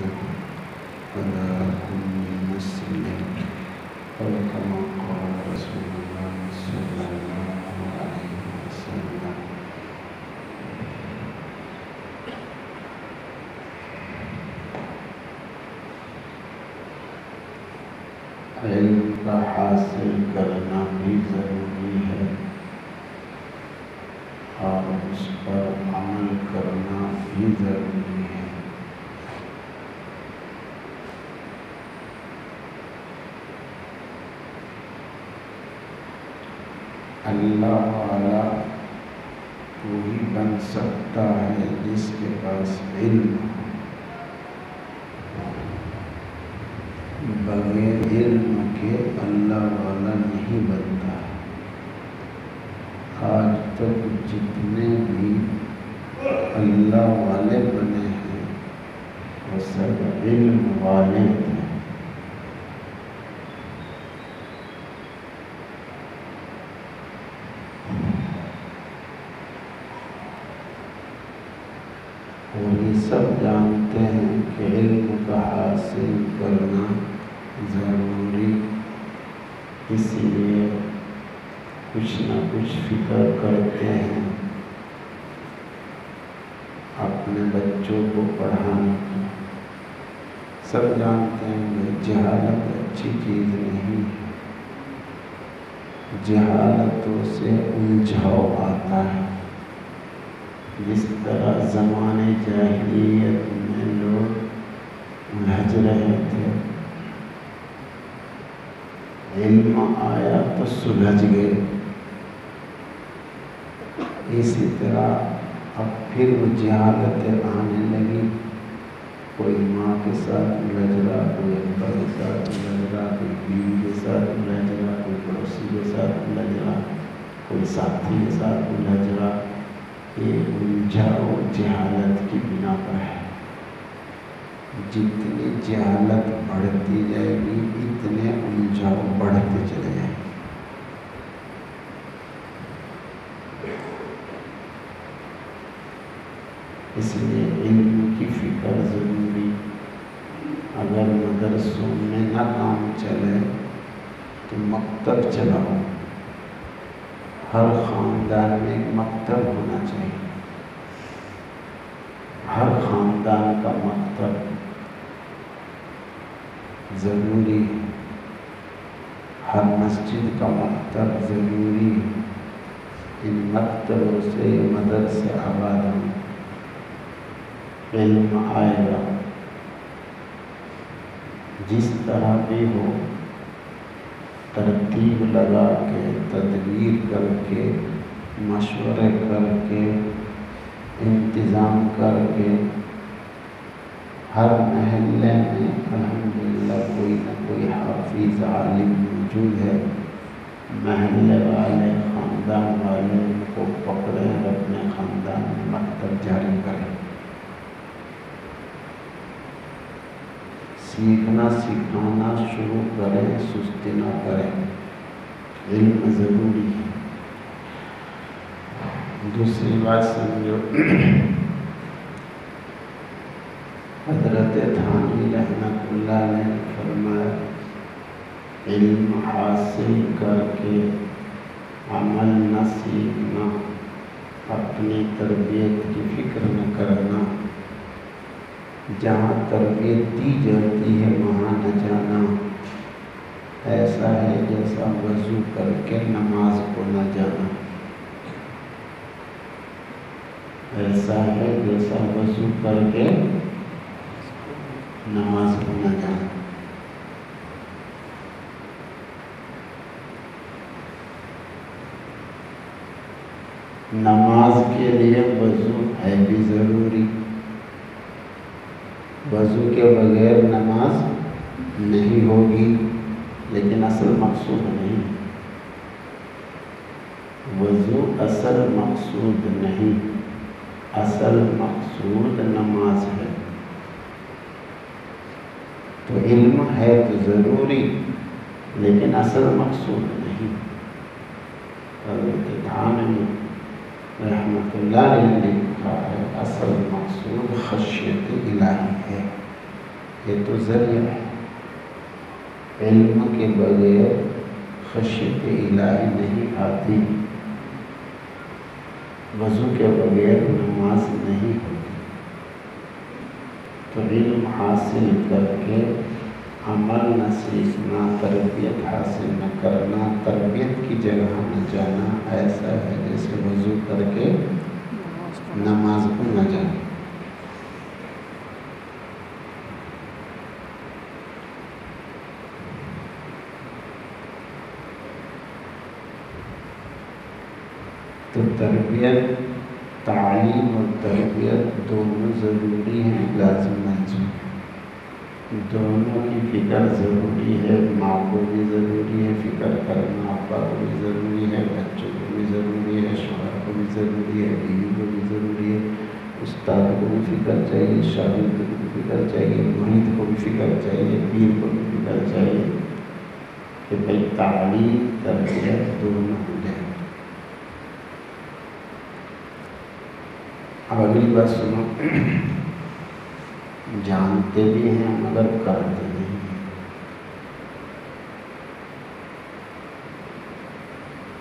على كل مسلم أو كما قال رسول الله صلى الله عليه وسلم. علم کا حاصل کرنا بھی ضروری ہے اور اس پر عمل کرنا بھی ضروری ہے. اللہ والا وہی بن سکتا ہے جس کے پاس علم ہو. بغیر علم کے اللہ والا نہیں بنتا. آج تک جتنے بھی اللہ والے بنے ہیں وہ سب علم والے تھے. وہی سب جانتے ہیں کہ علم کا حاصل کرنا ضروری، اس لیے کچھ نہ کچھ فکر کرتے ہیں اپنے بچوں کو پڑھانے کی. سب جانتے ہیں کہ جہالت اچھی چیز نہیں ہے. جہالتوں سے الجھاؤ آتا ہے. جس طرح زمانے جاہلیت میں لوگ الجھ رہے تھے، علم آیا تو سلجھ گئے. اسی طرح اب پھر وہ جہالتیں آنے لگی. کوئی ماں کے ساتھ الجھ رہا، کوئی ابا کے ساتھ الجھ رہا، کوئی بیوی کے ساتھ الجھ رہا، کوئی پڑوسی کے ساتھ الجھ رہا، کوئی ساتھی کے ساتھ الجھ رہا. یہ الجھاؤ جہالت کی بنا پر ہے. جتنی جہالت بڑھتی جائے گی اتنے الجھاؤ بڑھتے چلے جائیں گے. اس لیے علم کی فکر ضروری. اگر مدرسوں میں نہ کام چلے تو مکتب چلاؤ. ہر خاندان میں ایک مکتب ہونا چاہیے. ہر خاندان کا مکتب ضروری ہے. ہر مسجد کا مکتب ضروری ہے. ان مکتبوں سے مدرسے آباد ہوں. علم آئے گا. جس طرح بھی ہو ترتیب لگا کے، تدبیر کر کے، مشورے کر کے، انتظام کر کے ہر محلے میں الحمدللہ کوئی نہ کوئی حافظ عالم موجود ہے. محلے والے، خاندان والے ان کو پکڑیں اور اپنے خاندان میں مکتب جاری کریں. سیکھنا سکھانا شروع کریں، سستی نہ کریں. علم ضروری ہے. دوسری بات سمجھو، حضرت تھانوی رحمۃ اللہ نے فرمایا علم حاصل کر کے عمل نہ سیکھنا، اپنی تربیت کی فکر نہ کرنا. جہاں تربیت دی جاتی ہے وہاں نہ جانا. ایسا ہے جیسا وضو کر کے نماز کو نہ جانا. ایسا ہے جیسا وضو کر کے نماز کو نہ جانا. نماز کے لیے وضو ہے بھی ضروری. وضو کے بغیر نماز نہیں ہوگی، لیکن اصل مقصود نہیں. وضو اصل مقصود نہیں، اصل مقصود نماز ہے. تو علم ہے تو ضروری، لیکن اصل مقصود نہیں. حضرت تھانوی رحمۃ اللہ علیہ نے لکھا ہے اصل مقصود خشیت الہی ہے. یہ تو ذریعہ ہے، علم کے بغیر خشیت الہی نہیں آتی، وضو کے بغیر نماز نہیں ہوتی۔ تو علم حاصل کر کے عمل نہ سیکھنا، تربیت حاصل نہ کرنا، تربیت کی جگہ نہ جانا، ایسا ہے جیسے وضو کر کے نماز کو نہ جانا۔ تو تربیت، تعلیم اور تربیت دونوں ضروری ہیں، لازم ہے، دونوں کی فکر ضروری ہے۔ ماں کو بھی ضروری ہے فکر کرنا، ابا کو بھی ضروری ہے، بچوں کو بھی ضروری ہے، شوہر کو بھی ضروری ہے، بیوی کو بھی ضروری ہے، استاد کو بھی فکر چاہیے، شاگرد کو بھی فکر چاہیے، مرید کو بھی فکر چاہیے، پیر کو بھی فکر چاہیے کہ بھائی تعلیم تربیت دونوں ہو جائے۔ اب اگلی بات سنو، جانتے بھی ہیں مگر کرتے نہیں ہیں۔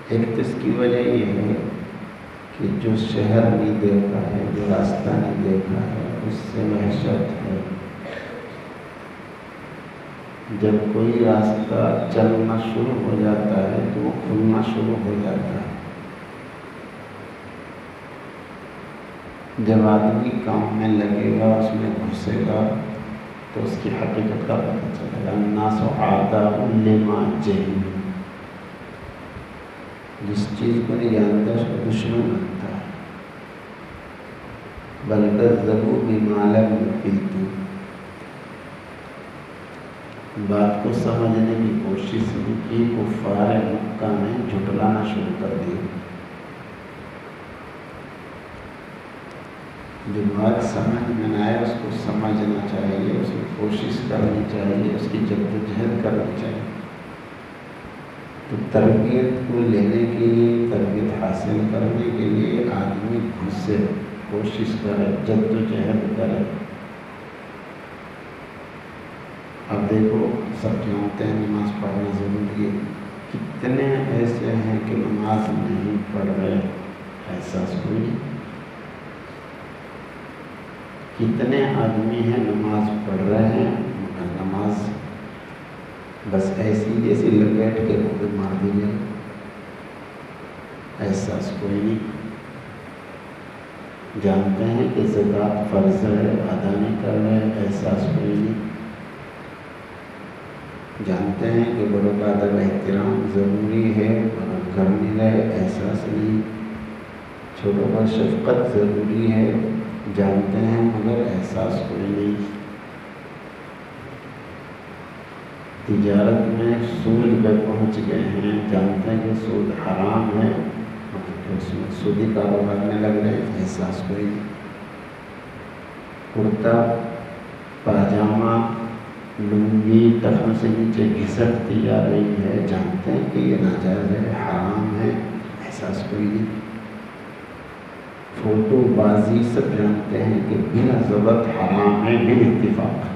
ایک تو اس کی وجہ یہ ہے کہ جو شہر نہیں دیکھا ہے، جو راستہ نہیں دیکھا ہے، اس سے وحشت ہے۔ جب کوئی راستہ چلنا شروع ہو جاتا ہے تو وہ کھلنا شروع ہو جاتا ہے۔ جب آدمی کام میں لگے گا، اس میں گھسے گا، تو اس کی حقیقت کا پتہ چلے گا۔ الناس اعداء لما جہلوا، جس چیز کو نہیں جانتا اس کو دشمن بنتا ہے۔ بل کذبوا بما لم یحیطوا، بات کو سمجھنے کی کوشش نہیں کی، کفار مکہ نے جھٹلانا شروع کر دیا۔ جو بات سمجھ میں نہ آئے اس کو سمجھنا چاہیے، اس کی کوشش کرنی چاہیے، اس کی جدوجہد کرنی چاہیے۔ تو تربیت کو لینے کے لیے، تربیت حاصل کرنے کے لیے آدمی خود سے کوشش کرے، جدوجہد کرے۔ اب دیکھو، سب جانتے ہیں نماز پڑھنا ضروری ہے، کتنے ایسے ہیں کہ نماز نہیں پڑھ رہے، احساس کوئی نہیں؟ کتنے آدمی ہیں نماز پڑھ رہے ہیں مگر نماز بس ایسی جیسی لپیٹ کے منہ پہ مار دی جائے، احساس کوئی نہیں۔ جانتے ہیں کہ زکوٰۃ فرض ہے، ادا نہیں کر رہے، احساس کوئی نہیں۔ جانتے ہیں کہ بڑوں کا ادب احترام ضروری ہے مگر کر نہیں رہے، احساس نہیں۔ چھوٹوں پر شفقت ضروری ہے، جانتے ہیں مگر احساس کوئی نہیں۔ تجارت میں سود پہ پہنچ گئے ہیں، جانتے ہیں کہ سود حرام ہے مگر اس میں سودی کاروبار میں لگ رہے ہیں، احساس کوئی نہیں۔ کرتا پاجامہ لنگی ٹخن سے نیچے گھسٹتی جا رہی ہے، جانتے ہیں کہ یہ ناجائز ہے، حرام ہے، احساس کوئی نہیں۔ فوٹو بازی سب جانتے ہیں کہ بلا ضرورت حرام ہے، بلا اتفاق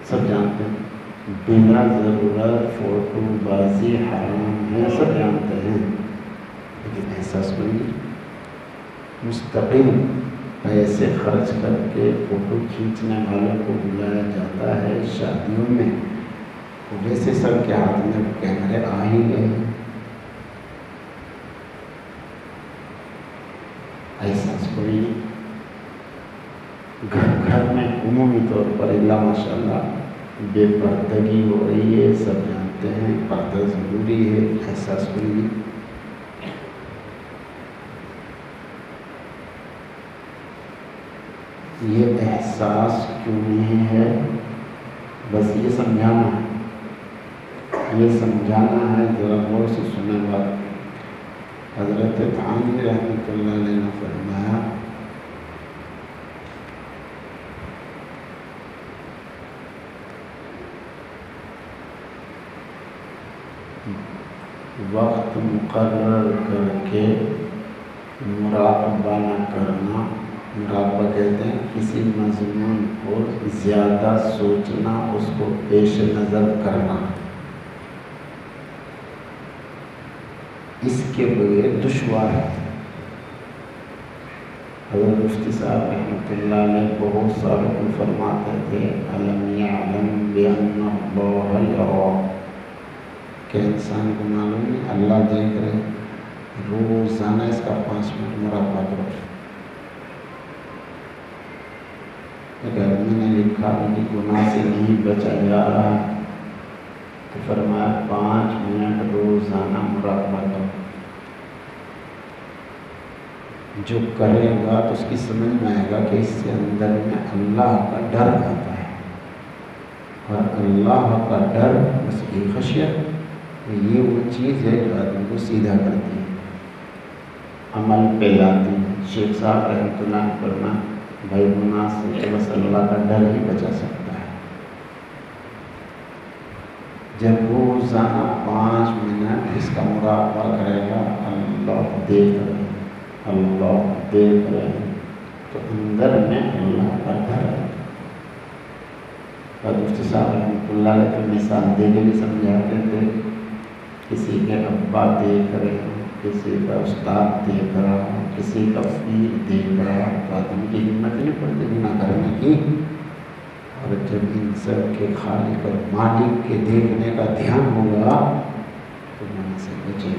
سب جانتے ہیں، بلا ضرورت فوٹو بازی حرام ہے، سب جانتے ہیں، لیکن احساس کوئی نہیں۔ مستقل پیسے خرچ کر کے فوٹو کھینچنے والوں کو بلایا جاتا ہے شادیوں میں، ویسے سب کے ہاتھ میں کیمرے آ ہی گئے ہیں، احساس کوئی نہیں۔ گھر گھر میں عمومی طور پر اللہ ماشاء اللہ بے پردگی ہو رہی ہے، سب جانتے ہیں پردہ ضروری ہے، احساس کوئی نہیں۔ یہ احساس کیوں نہیں ہے؟ بس یہ سمجھانا ہے، یہ سمجھانا ہے، ذرا غور سے سنیں بات۔ حضرت تھانوی رحمۃ اللہ علیہ نے فرمایا وقت مقرر کر کے مراقبہ نہ کرنا، مراقبہ کہتے ہیں کسی مضمون کو زیادہ سوچنا، اس کو پیش نظر کرنا، اس کے بغیر دشوار ہے۔ حضرت مفتی صاحب رحمۃ اللہ علیہ بہت سالوں کو فرماتے تھے الم یعلم بان اللہ یری، کہ انسان کو معلوم نہیں اللہ دیکھ رہے، روزانہ اس کا 5 منٹ مراقبہ کرو۔ اگر میں نے لکھا کہ گناہ سے نہیں بچا جا رہا تو فرمایا 5 منٹ روزانہ مراقبہ کرو۔ جو کرے گا تو اس کی سمجھ میں آئے گا کہ اس سے اندر میں اللہ کا ڈر آتا ہے، اور اللہ کا ڈر اس کی خشیت، یہ وہ چیز ہے جو آدمی کو سیدھا کرتی ہے، عمل پہ لاتی ہے۔ شیخ صاحب رحمۃ اللہ نے فرمایا بھائی گناہ سے بس اللہ کا ڈر ہی بچا سکتا ہے۔ جب روزانہ 5 منٹ اس کا مراقبہ کرے گا، اللہ دیکھ رہے ہیں، اللہ دیکھ رہے ہیں، تو اندر میں اللہ کا ڈر ہے۔ اور مفتی صاحب رحمۃ اللہ علیہ کی مثال دے کے بھی سمجھاتے تھے، کسی کے ابا دیکھ رہے ہیں، کسی کا استاد دیکھ رہا ہو، کسی کا پیر دیکھ رہا ہو، تو آدمی کی ہمت نہیں پڑتی گناہ کرنے کی۔ اور جب ان سب کے خالق اور مالک کے دیکھنے کا دھیان ہوگا تو گناہ سے بچے۔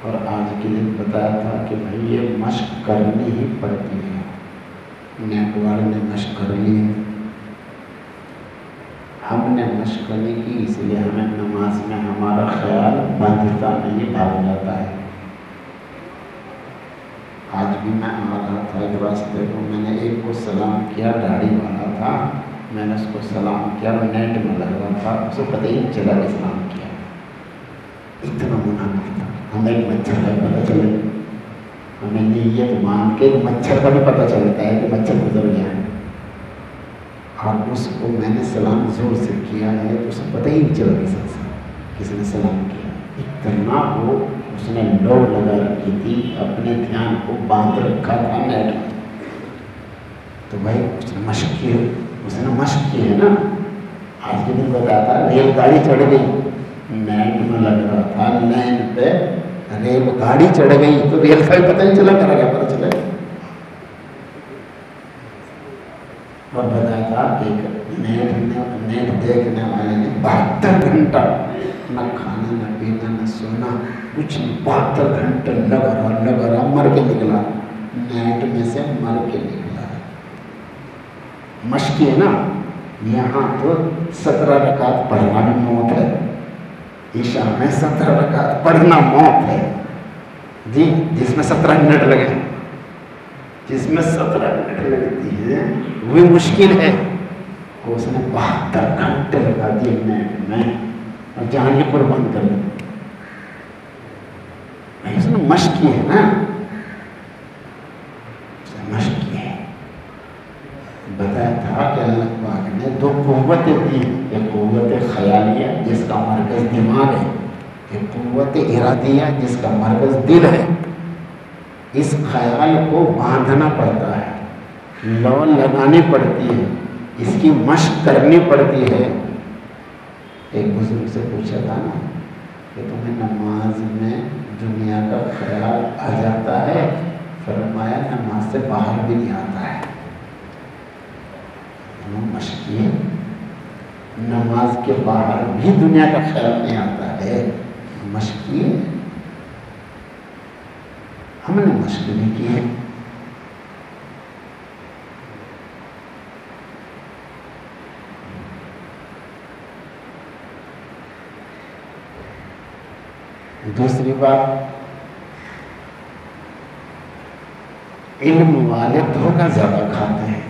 اور آج کے دن بتایا تھا کہ بھائی یہ مشق کرنی ہی پڑتی ہے۔ نیٹ والے نے مشق کر لی ہے، ہم نے مشق نہیں کی، اس لیے ہمیں نماز میں ہمارا خیال باندھتا نہیں، بھاگ جاتا ہے۔ آج بھی میں آ رہا تھا ایک راستے کو، میں نے ایک کو سلام کیا، داڑھی والا تھا، میں نے اس کو سلام کیا، میں نیٹ میں لگ رہا تھا، اس کو پتہ ہی نہیں چلا کہ سلام کیا، اتنا منافق تھا۔ ہمیں ایک مچھر کا پتہ چلے، ہمیں نیت مان کے مچھر کا بھی پتہ چلتا ہے کہ مچھر گزر گیا ہے، اور اس کو میں نے سلام زور سے کیا ہے تو اسے پتہ ہی نہیں چلا کس نے سلام کیا، اتنا وہ اس نے لو لگا رکھی تھی، اپنے دھیان کو باندھ رکھا تھا نیٹ میں۔ تو بھائی اس نے مشق کی ہے نا۔ آج کے دن بتاتا ریل گاڑی چڑھ گئی، نیٹ میں لگ رہا تھا، لائن پہ ریل گاڑی چڑھ گئی تو ریل کا بھی پتہ نہیں چلا، کرا کیا پتہ چلا۔ اور بتایا تھا کہ نیٹ دیکھنے والے نے 72 گھنٹہ نہ کھانا نہ پینا نہ سونا کچھ نہیں، 72 گھنٹے لگ رہا مر کے نکلا، نیٹ میں سے مر کے نکلا۔ مشق ہے نا، یہاں تو 17 رکعت پڑھنا بھی موت ہے، عشاء میں 17 رکعت پڑھنا موت ہے جی، جس میں 17 منٹ لگے، جس میں 17 منٹ لگتی ہیں وہ مشکل ہے، اس نے 72 گھنٹے لگا دیے نیٹ میں اور جان ہی قربان کر دی۔ اس نے مشق کی ہے نا، اس نے مشق کی ہے۔ بتایا تھا کہ اللہ پاک نے 2 قوتیں دی، ایک قوت خیالیہ جس کا مرکز دماغ ہے، ایک قوت ارادیہ جس کا مرکز دل ہے۔ اس خیال کو باندھنا پڑتا ہے، لو لگانی پڑتی ہے، اس کی مشق کرنی پڑتی ہے۔ ایک بزرگ سے پوچھا تھا نا کہ تمہیں نماز میں دنیا کا خیال آ جاتا ہے؟ فرمایا نماز سے باہر بھی نہیں آتا ہے۔ مشق ہے، نماز کے باہر بھی دنیا کا خیال نہیں آتا ہے، مشق ہے۔ ہم نے مشق نہیں کی ہے۔ دوسری بات، علم والے دھوکہ زیادہ کھاتے ہیں،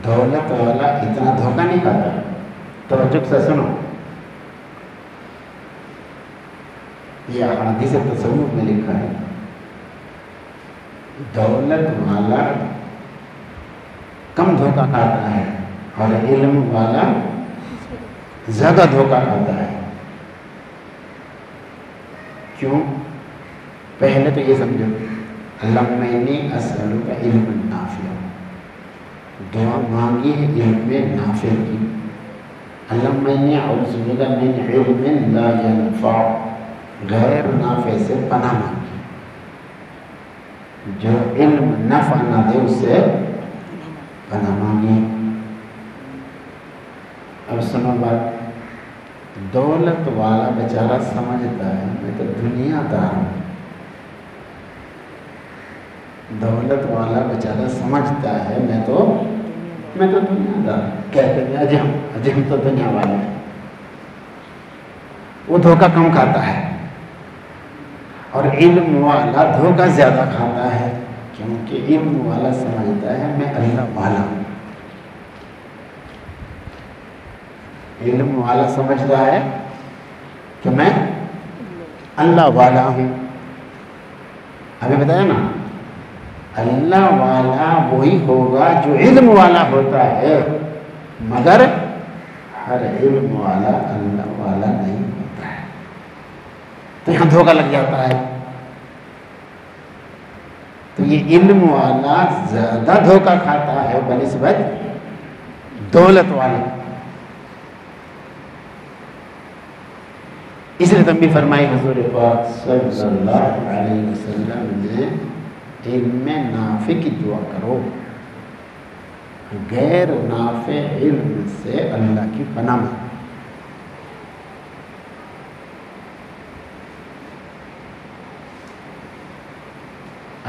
دولت والا اتنا دھوکہ نہیں کھاتا۔ توجہ سے سنو، یہ احادیث تصوف میں لکھا ہے، دولت والا کم دھوکہ کھاتا ہے اور علم والا زیادہ دھوکہ کھاتا ہے۔ کیوں؟ پہلے تو یہ سمجھو، اللہم انی اسألک علما نافعا، دعا مانگی ہے علم نافع کی. اللہم انی اعوذ بک من علم لا ینفع، غیر نافع سے پناہ مانگی. جو علم نفع نہ دے اس سے پناہ مانگی. اب سنو بات، دولت والا بیچارہ سمجھتا ہے میں تو دنیا دار ہوں. دولت والا بیچارہ سمجھتا ہے میں تو دنیا دار. کہتے ہیں اجی ہم تو دنیا والے ہیں. وہ دھوکہ کم کھاتا ہے، اور علم والا دھوکہ زیادہ کھاتا ہے، کیونکہ علم والا سمجھتا ہے میں اللہ والا ہوں. علم والا سمجھتا ہے کہ میں اللہ والا ہوں. ابھی بتایا نا، اللہ والا وہی ہوگا جو علم والا ہوتا ہے، مگر ہر علم والا اللہ والا نہیں ہوتا ہے. تو یہاں دھوکہ لگ جاتا ہے. تو یہ علم والا زیادہ دھوکہ کھاتا ہے بنسبت دولت والے. اس لیے تم بھی فرمائی حضور پاک صلی اللہ علیہ وسلم نے علم نافع کی دعا کرو، غیر نافع علم سے اللہ کی پناہ مانگو.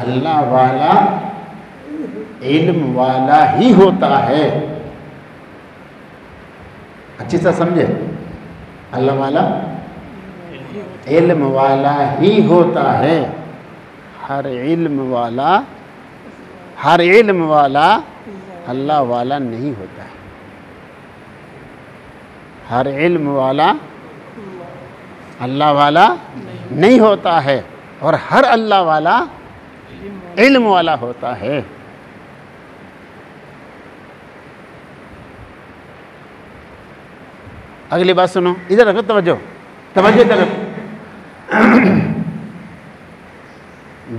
اللہ والا علم والا ہی ہوتا ہے. اچھی طرح سمجھے، اللہ والا علم والا ہی ہوتا ہے. ہر علم والا اللہ والا نہیں ہوتا ہے. ہر علم والا اللہ والا نہیں ہوتا ہے، اور ہر اللہ والا علم والا ہوتا ہے. اگلی بات سنو، ادھر رکھو توجہ طرف.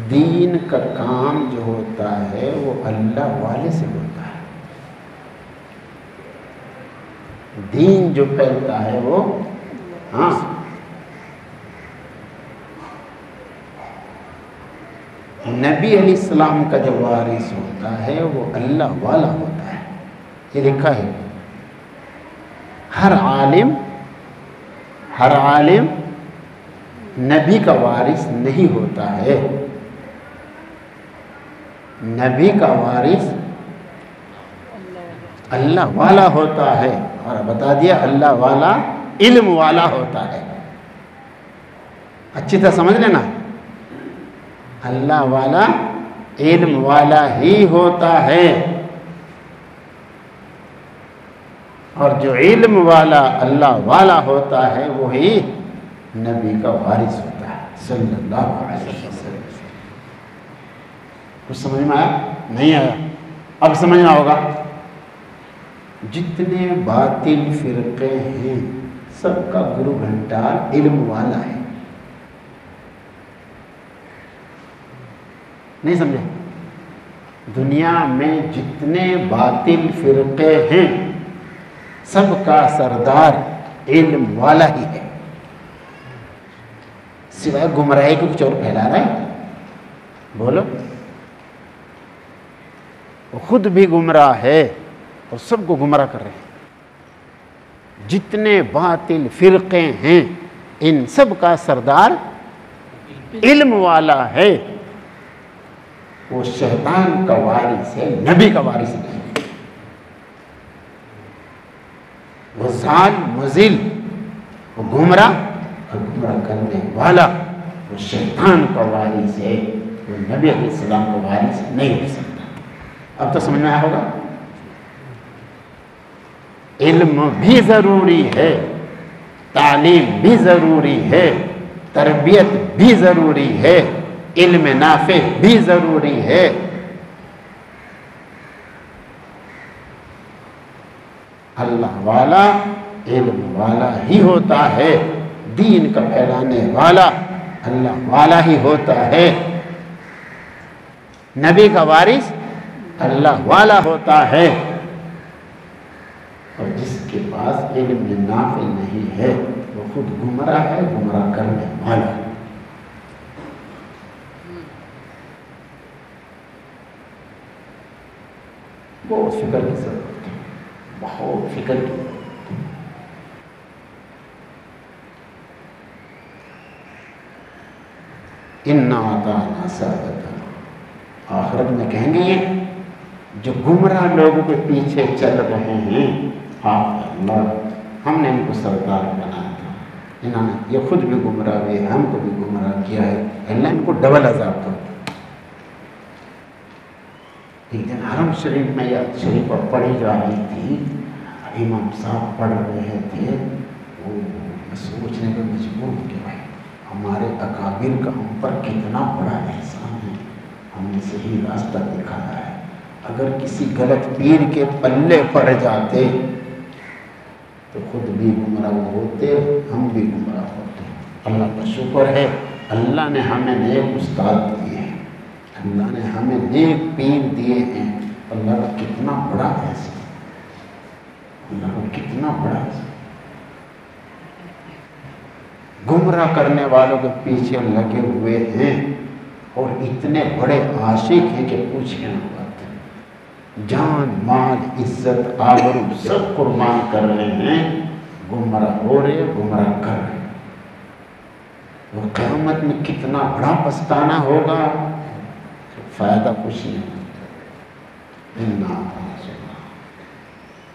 دین کا کام جو ہوتا ہے وہ اللہ والے سے ہوتا ہے. دین جو پھیلتا ہے وہ نبی علیہ السلام کا جو وارث ہوتا ہے وہ اللہ والا ہوتا ہے. یہ لکھا ہے. ہر عالم نبی کا وارث نہیں ہوتا ہے. نبی کا وارث اللہ والا ہوتا ہے. اور بتا دیا اللہ والا علم والا ہوتا ہے. اچھی طرح سمجھ لینا، اللہ والا علم والا ہی ہوتا ہے، اور جو علم والا اللہ والا ہوتا ہے وہی نبی کا وارث ہوتا ہے صلی اللہ علیہ وسلم. کچھ سمجھ میں آیا؟ نہیں آیا؟ اب سمجھنا ہوگا. جتنے باطل فرقے ہیں سب کا گرو گھنٹال علم والا ہے. نہیں سمجھے؟ دنیا میں جتنے باطل فرقے ہیں سب کا سردار علم والا ہی ہے، سوائے گمراہی کو کچھ اور پھیلا رہا ہے. بولو. وہ خود بھی گمراہ ہے اور سب کو گمراہ کر رہے ہیں. جتنے باطل فرقے ہیں ان سب کا سردار علم والا ہے. وہ شیطان کا وارث ہے، نبی کا وارث نہیں. وہ ظالم مضل، وہ گمراہ کرنے والا، وہ شیطان کا وارث ہے، وہ نبی علیہ السلام کا وارث نہیں ہو سکتا. اب تو سمجھ میں آیا ہوگا. علم بھی ضروری ہے، تعلیم بھی ضروری ہے، تربیت بھی ضروری ہے، علم نافع بھی ضروری ہے. اللہ والا علم والا ہی ہوتا ہے. دین کا پھیلانے والا اللہ والا ہی ہوتا ہے. نبی کا وارث اللہ والا ہوتا ہے. اور جس کے پاس علم نافع نہیں ہے وہ خود گمراہ ہے، گمراہ کرنے والا ہے۔ بہت فکر کی ضرورت ہے، بہت فکر کی ضرورت ہے۔ اِنَّا أَطَعْنَا سَادَتَنَا، آخرت میں کہیں گے جو گمراہ لوگوں کے پیچھے چل رہے ہیں، آپ اللہ ہم نے ان کو سردار بنایا تھا، انہوں نے یہ خود بھی گمراہ ہوئے، ہم کو بھی گمراہ کیا ہے، اللہ ان کو ڈبل عذاب کرتا۔ ایک دن حرم شریف میں یہ شریف پڑھی جا رہی تھی، امام صاحب پڑھ رہے تھے، وہ سوچنے پہ مجبور ہو کہ بھائی ہمارے اکابر کا ہم پر کتنا بڑا احسان ہے، ہم نے صحیح راستہ دکھایا ہے، اگر کسی غلط پیر کے پلے پڑ جاتے تو خود بھی گمراہ ہوتے، ہم بھی گمراہ ہوتے۔ اللہ کا شکر ہے اللہ نے ہمیں نیک استاد دیے ہیں، اللہ نے ہمیں نیک پیر دیے ہیں، اللہ کا کتنا بڑا احسان، اللہ کا کتنا بڑا احسان۔ گمراہ کرنے والوں کے پیچھے لگے ہوئے ہیں اور اتنے بڑے عاشق ہیں کہ پوچھیں نہ بات، جان مال عزت آبرو سب قربان کر رہے ہیں، گمراہ ہو رہے، گمراہ کر رہے۔ وہ قیامت میں کتنا بڑا پچھتانا ہوگا، فائدہ کچھ نہیں ہوتا۔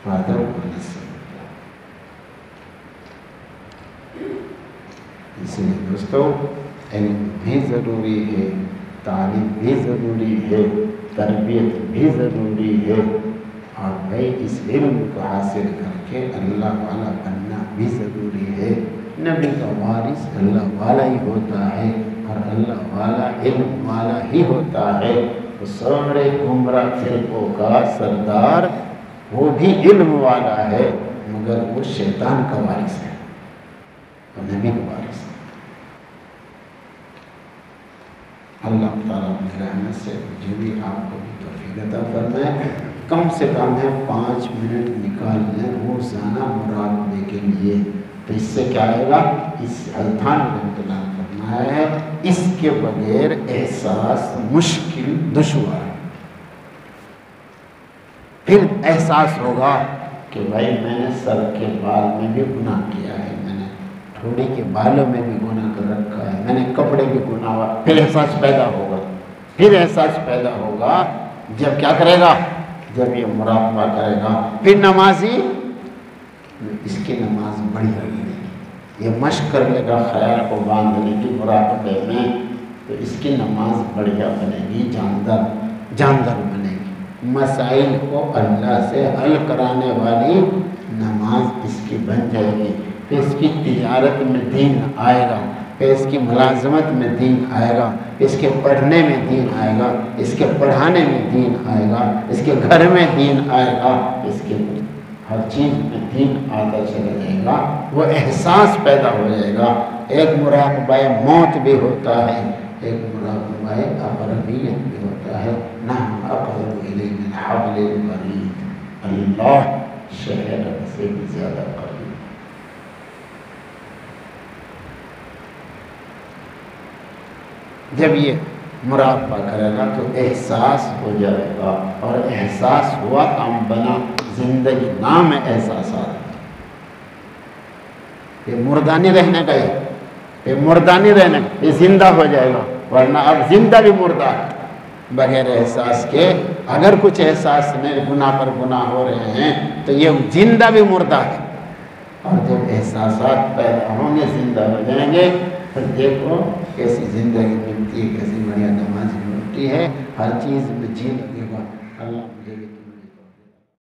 فائدہ کچھ نہیں۔ اس لیے دوستو علم بھی ضروری ہے، تعلیم بھی ضروری ہے، تربیت بھی ضروری ہے، اور بھائی اس علم کو حاصل کر کے اللہ والا بننا بھی ضروری ہے۔ نبی کا وارث اللہ والا ہی ہوتا ہے اور اللہ والا علم والا ہی ہوتا ہے۔ تو سارے گمراہ فرقوں کا سردار وہ بھی علم والا ہے، مگر وہ شیطان کا وارث ہے اور نبی کا وارث ہے۔ اللہ تعالیٰ اپنے رحمت سے جو بھی آپ کو بھی توفیق عطا فرمائے، کم سے کم ہے 5 منٹ نکال لیں روزانہ مراقبے کے لیے، تو اس سے کیا آئے گا؟ اس التھان نے فرمایا ہے اس کے بغیر احساس مشکل دشوار، پھر احساس ہوگا کہ بھائی میں نے سر کے بال میں بھی گناہ کیا ہے، میں نے تھوڑی کے بالوں میں بھی گناہ کر رکھا ہے، میں نے کپڑے بھی گناہ ہوا، پھر احساس پیدا ہوگا، پھر احساس پیدا ہوگا جب کیا کرے گا؟ جب یہ مراقبہ کرے گا۔ پھر نمازی اس کی نماز بڑھیا بنے گی، یہ مشق کر لے گا خیال کو باندھنے کی مراقبے میں، تو اس کی نماز بڑھیا بنے گی، جاندار بنے گی، مسائل کو اللہ سے حل کرانے والی نماز اس کی بن جائے گی، پھر اس کی تجارت میں دین آئے گا، پھر اس کی ملازمت میں دین آئے گا، اس کے پڑھنے میں دین آئے گا، اس کے پڑھانے میں دین آئے گا، اس کے گھر میں دین آئے گا، اس کے ہر چیز میں دین آتا چلا جائے گا، وہ احساس پیدا ہو جائے گا۔ ایک مراقبہ موت بھی ہوتا ہے، ایک مراقبہ اقربیت بھی ہوتا ہے، نحن اقرب الیہ من حبل الورید، اللہ شہر سے بھی زیادہ قریب۔ جب یہ مراقبہ کرے گا تو احساس ہو جائے گا، اور احساس ہوا کام بنا، زندگی نام ہے احساسات۔ یہ مردہ نہیں رہنے کا، یہ مردہ نہیں رہنے کا، یہ زندہ ہو جائے گا، ورنہ اب زندہ بھی مردہ ہے بغیر احساس کے۔ اگر کچھ احساس میں گناہ پر گناہ ہو رہے ہیں تو یہ زندہ بھی مردہ ہے، اور جب احساسات پیدا ہوں گے زندہ ہو جائیں گے، پھر دیکھو کیسی زندگی ملتی ہے، کیسی بڑھیا نماز ملتی ہے، ہر چیز میں جی لگے گا۔ اللہ